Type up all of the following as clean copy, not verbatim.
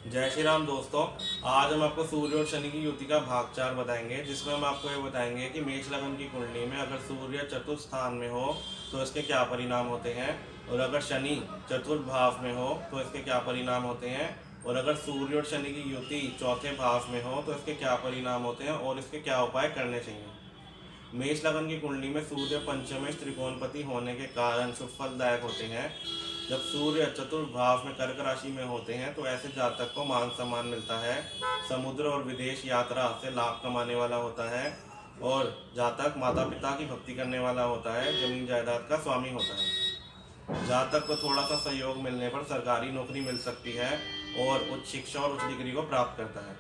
जय श्री राम दोस्तों। आज हम आपको सूर्य और शनि की युति का भाग 4 बताएंगे, जिसमें हम आपको ये बताएंगे कि मेष लगन की कुंडली में अगर सूर्य चतुर्थ स्थान में हो तो इसके क्या परिणाम होते हैं, और अगर शनि चतुर्थ भाव में हो तो इसके क्या परिणाम होते हैं, और अगर सूर्य और शनि की युति चौथे भाव में हो तो इसके क्या परिणाम होते हैं और इसके क्या उपाय करने चाहिए। मेष लगन की कुंडली में सूर्य पंचमेश त्रिकोणपति होने के कारण शुभ फलदायक होते हैं। जब सूर्य चतुर्थ भाव में कर्क राशि में होते हैं तो ऐसे जातक को मान सम्मान मिलता है, समुद्र और विदेश यात्रा से लाभ कमाने वाला होता है, और जातक माता पिता की भक्ति करने वाला होता है, जमीन जायदाद का स्वामी होता है। जातक को थोड़ा सा सहयोग मिलने पर सरकारी नौकरी मिल सकती है और उच्च शिक्षा और उच्च डिग्री को प्राप्त करता है।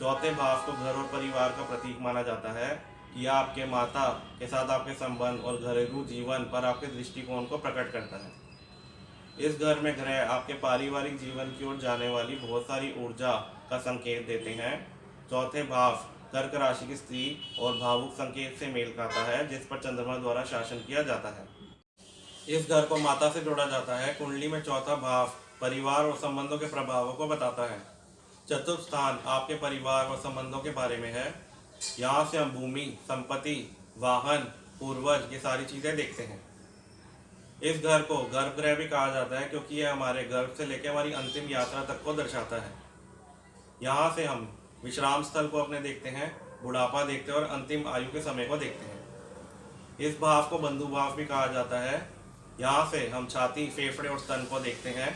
चौथे भाव को घर और परिवार का प्रतीक माना जाता है। यह आपके माता के साथ आपके संबंध और घरेलू जीवन पर आपके दृष्टिकोण को प्रकट करता है। इस घर में ग्रह आपके पारिवारिक जीवन की ओर जाने वाली बहुत सारी ऊर्जा का संकेत देते हैं। चौथे भाव कर्क राशि की स्त्री और भावुक संकेत से मेल खाता है, जिस पर चंद्रमा द्वारा शासन किया जाता है। इस घर को माता से जोड़ा जाता है। कुंडली में चौथा भाव परिवार और संबंधों के प्रभावों को बताता है। चतुर्थ स्थान आपके परिवार और संबंधों के बारे में है। यहाँ से हम भूमि, संपत्ति, वाहन, पूर्वज, ये सारी चीजें देखते हैं। इस घर को गर्भगृह भी कहा जाता है, क्योंकि यह हमारे गर्भ से लेकर हमारी अंतिम यात्रा तक को दर्शाता है। यहाँ से हम विश्राम स्थल को अपने देखते हैं, बुढ़ापा देखते हैं और अंतिम आयु के समय को देखते हैं। इस भाव को बंधु भाव भी कहा जाता है। यहाँ से हम छाती, फेफड़े और स्तन को देखते हैं।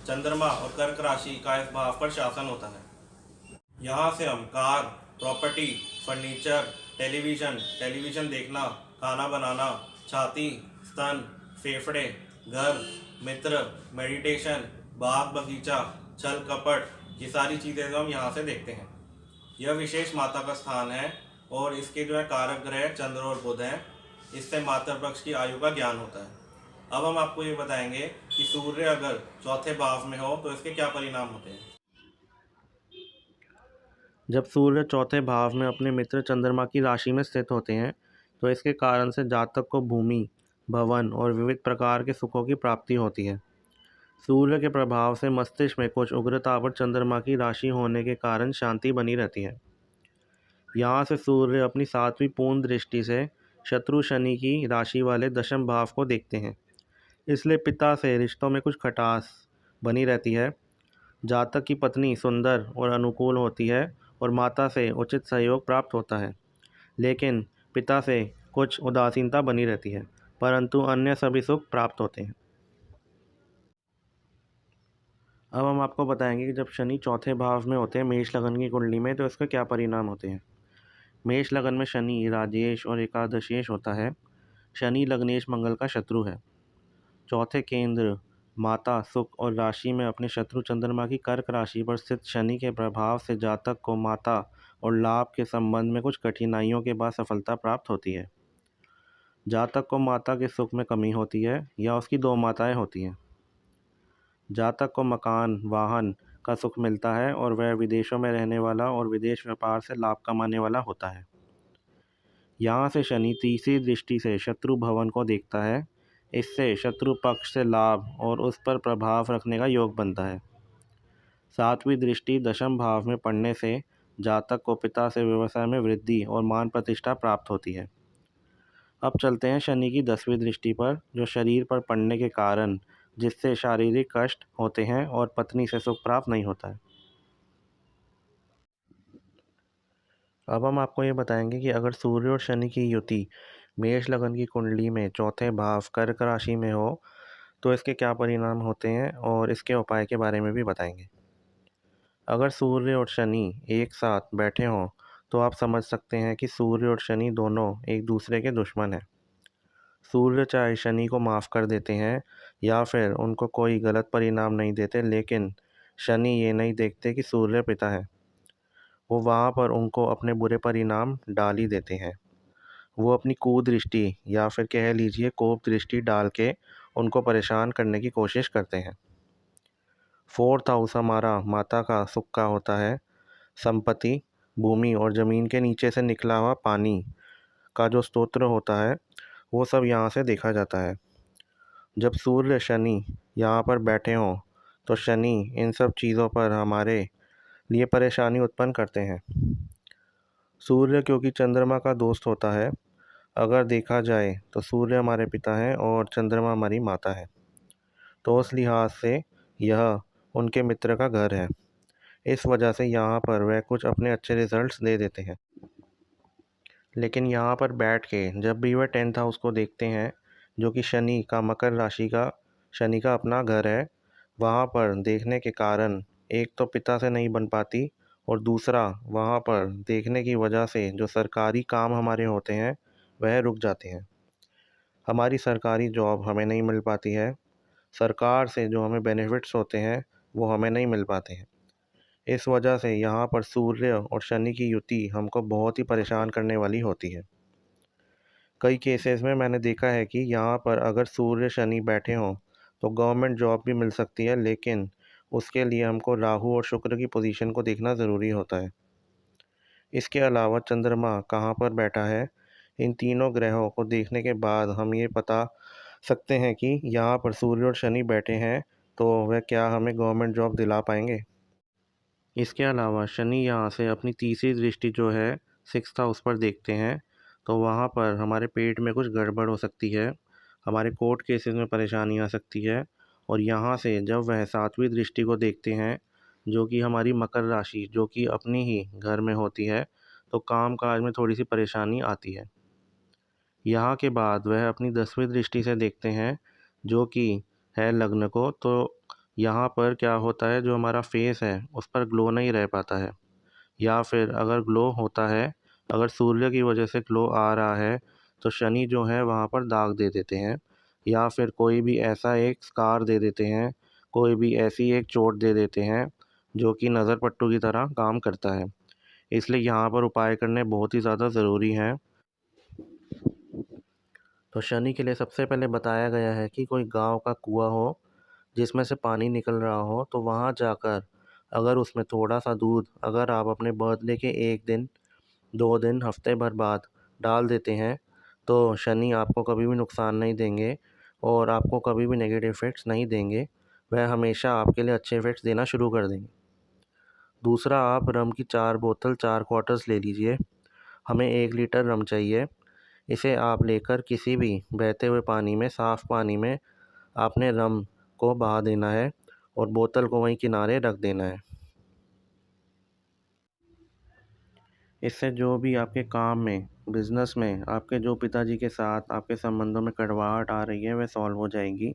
चंद्रमा और कर्क राशि का इस भाव पर शासन होता है। यहाँ से हम कार, प्रॉपर्टी, फर्नीचर, टेलीविज़न देखना, खाना बनाना, छाती, स्तन, फेफड़े, घर, मित्र, मेडिटेशन, बाग बगीचा, छल कपट, ये सारी चीज़ें हम यहाँ से देखते हैं। यह विशेष माता का स्थान है और इसके जो है कारक ग्रह चंद्र और बुध हैं। इससे मातृ पक्ष की आयु का ज्ञान होता है। अब हम आपको ये बताएंगे कि सूर्य अगर चौथे भाव में हो तो इसके क्या परिणाम होते हैं। जब सूर्य चौथे भाव में अपने मित्र चंद्रमा की राशि में स्थित होते हैं तो इसके कारण से जातक को भूमि, भवन और विविध प्रकार के सुखों की प्राप्ति होती है। सूर्य के प्रभाव से मस्तिष्क में कुछ उग्रता और चंद्रमा की राशि होने के कारण शांति बनी रहती है। यहाँ से सूर्य अपनी सातवीं पूर्ण दृष्टि से शत्रु शनि की राशि वाले दशम भाव को देखते हैं। इसलिए पिता से रिश्तों में कुछ खटास बनी रहती है। जातक की पत्नी सुंदर और अनुकूल होती है और माता से उचित सहयोग प्राप्त होता है, लेकिन पिता से कुछ उदासीनता बनी रहती है, परंतु अन्य सभी सुख प्राप्त होते हैं। अब हम आपको बताएंगे कि जब शनि चौथे भाव में होते हैं मेष लगन की कुंडली में तो इसके क्या परिणाम होते हैं। मेष लगन में शनि राजेश और एकादशेश होता है। शनि लग्नेश मंगल का शत्रु है। चौथे केंद्र माता, सुख और राशि में अपने शत्रु चंद्रमा की कर्क राशि पर स्थित शनि के प्रभाव से जातक को माता और लाभ के संबंध में कुछ कठिनाइयों के बाद सफलता प्राप्त होती है। जातक को माता के सुख में कमी होती है या उसकी दो माताएं होती हैं। जातक को मकान, वाहन का सुख मिलता है और वह विदेशों में रहने वाला और विदेश व्यापार से लाभ कमाने वाला होता है। यहाँ से शनि तीसरी दृष्टि से शत्रु भवन को देखता है। इससे शत्रु पक्ष से लाभ और उस पर प्रभाव रखने का योग बनता है। सातवीं दृष्टि दशम भाव में पड़ने से जातक को पिता से व्यवसाय में वृद्धि और मान प्रतिष्ठा प्राप्त होती है। अब चलते हैं शनि की 10वीं दृष्टि पर, जो शरीर पर पड़ने के कारण जिससे शारीरिक कष्ट होते हैं और पत्नी से सुख प्राप्त नहीं होता है। अब हम आपको ये बताएंगे कि अगर सूर्य और शनि की युति मेष लगन की कुंडली में चौथे भाव कर्क राशि में हो तो इसके क्या परिणाम होते हैं और इसके उपाय के बारे में भी बताएंगे। अगर सूर्य और शनि एक साथ बैठे हों तो आप समझ सकते हैं कि सूर्य और शनि दोनों एक दूसरे के दुश्मन हैं। सूर्य चाहे शनि को माफ़ कर देते हैं या फिर उनको कोई गलत परिणाम नहीं देते, लेकिन शनि ये नहीं देखते कि सूर्य पिता है। वो वहाँ पर उनको अपने बुरे परिणाम डाल ही देते हैं। वो अपनी कुदृष्टि या फिर कह लीजिए कोप दृष्टि डाल के उनको परेशान करने की कोशिश करते हैं। फोर्थ हाउस हमारा माता का सुख का होता है। संपत्ति, भूमि और ज़मीन के नीचे से निकला हुआ पानी का जो स्तोत्र होता है वो सब यहाँ से देखा जाता है। जब सूर्य शनि यहाँ पर बैठे हों तो शनि इन सब चीज़ों पर हमारे लिए परेशानी उत्पन्न करते हैं। सूर्य क्योंकि चंद्रमा का दोस्त होता है, अगर देखा जाए तो सूर्य हमारे पिता हैं और चंद्रमा हमारी माता है। तो उस लिहाज से यह उनके मित्र का घर है। इस वजह से यहाँ पर वह कुछ अपने अच्छे रिजल्ट्स दे देते हैं। लेकिन यहाँ पर बैठ के जब भी वह 10th हाउस को देखते हैं, जो कि शनि का मकर राशि का शनि का अपना घर है, वहाँ पर देखने के कारण एक तो पिता से नहीं बन पाती और दूसरा वहाँ पर देखने की वजह से जो सरकारी काम हमारे होते हैं वह रुक जाते हैं। हमारी सरकारी जॉब हमें नहीं मिल पाती है। सरकार से जो हमें बेनिफिट्स होते हैं वो हमें नहीं मिल पाते हैं। इस वजह से यहाँ पर सूर्य और शनि की युति हमको बहुत ही परेशान करने वाली होती है। कई केसेस में मैंने देखा है कि यहाँ पर अगर सूर्य शनि बैठे हों तो गवर्नमेंट जॉब भी मिल सकती है, लेकिन उसके लिए हमको राहु और शुक्र की पोजीशन को देखना ज़रूरी होता है। इसके अलावा चंद्रमा कहाँ पर बैठा है, इन तीनों ग्रहों को देखने के बाद हम ये बता सकते हैं कि यहाँ पर सूर्य और शनि बैठे हैं तो वह क्या हमें गवर्नमेंट जॉब दिला पाएंगे। इसके अलावा शनि यहाँ से अपनी तीसरी दृष्टि जो है 6th हाउस पर देखते हैं, तो वहाँ पर हमारे पेट में कुछ गड़बड़ हो सकती है, हमारे कोर्ट केसेस में परेशानी आ सकती है। और यहाँ से जब वह 7वीं दृष्टि को देखते हैं, जो कि हमारी मकर राशि जो कि अपनी ही घर में होती है, तो काम काज में थोड़ी सी परेशानी आती है। यहाँ के बाद वह अपनी 10वीं दृष्टि से देखते हैं, जो कि है लग्न को, तो यहाँ पर क्या होता है, जो हमारा फेस है उस पर ग्लो नहीं रह पाता है, या फिर अगर ग्लो होता है, अगर सूर्य की वजह से ग्लो आ रहा है तो शनि जो है वहाँ पर दाग दे देते हैं, या फिर कोई भी ऐसा एक स्कार दे देते हैं, कोई भी ऐसी एक चोट दे देते हैं जो कि नज़र पट्टू की तरह काम करता है। इसलिए यहाँ पर उपाय करने बहुत ही ज़्यादा ज़रूरी हैं। तो शनि के लिए सबसे पहले बताया गया है कि कोई गांव का कुआं हो जिसमें से पानी निकल रहा हो, तो वहां जाकर अगर उसमें थोड़ा सा दूध अगर आप अपने बर्थडे के 1 दिन 2 दिन हफ्ते भर बाद डाल देते हैं, तो शनि आपको कभी भी नुकसान नहीं देंगे और आपको कभी भी नेगेटिव इफ़ेक्ट्स नहीं देंगे। वह हमेशा आपके लिए अच्छे इफ़ेक्ट्स देना शुरू कर देंगे। दूसरा, आप रम की 4 बोतल 4 क्वार्टर्स ले लीजिए। हमें 1 लीटर रम चाहिए। इसे आप लेकर किसी भी बहते हुए पानी में, साफ़ पानी में आपने रम को बहा देना है और बोतल को वहीं किनारे रख देना है। इससे जो भी आपके काम में, बिज़नेस में, आपके जो पिताजी के साथ आपके संबंधों में कड़वाहट आ रही है वह सॉल्व हो जाएगी।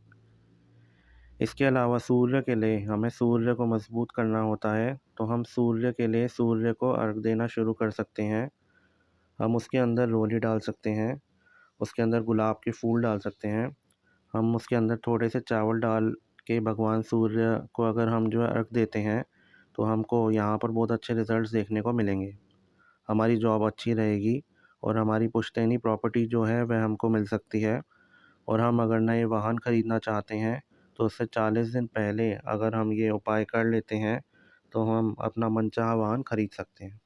इसके अलावा सूर्य के लिए हमें सूर्य को मजबूत करना होता है, तो हम सूर्य के लिए सूर्य को अर्घ देना शुरू कर सकते हैं। हम उसके अंदर रोली डाल सकते हैं, उसके अंदर गुलाब के फूल डाल सकते हैं, हम उसके अंदर थोड़े से चावल डाल के भगवान सूर्य को अगर हम जो है अर्घ देते हैं, तो हमको यहाँ पर बहुत अच्छे रिज़ल्ट्स देखने को मिलेंगे। हमारी जॉब अच्छी रहेगी और हमारी पुश्तैनी प्रॉपर्टी जो है वह हमको मिल सकती है। और हम अगर नए वाहन ख़रीदना चाहते हैं तो उससे 40 दिन पहले अगर हम ये उपाय कर लेते हैं तो हम अपना मनचाहा वाहन ख़रीद सकते हैं।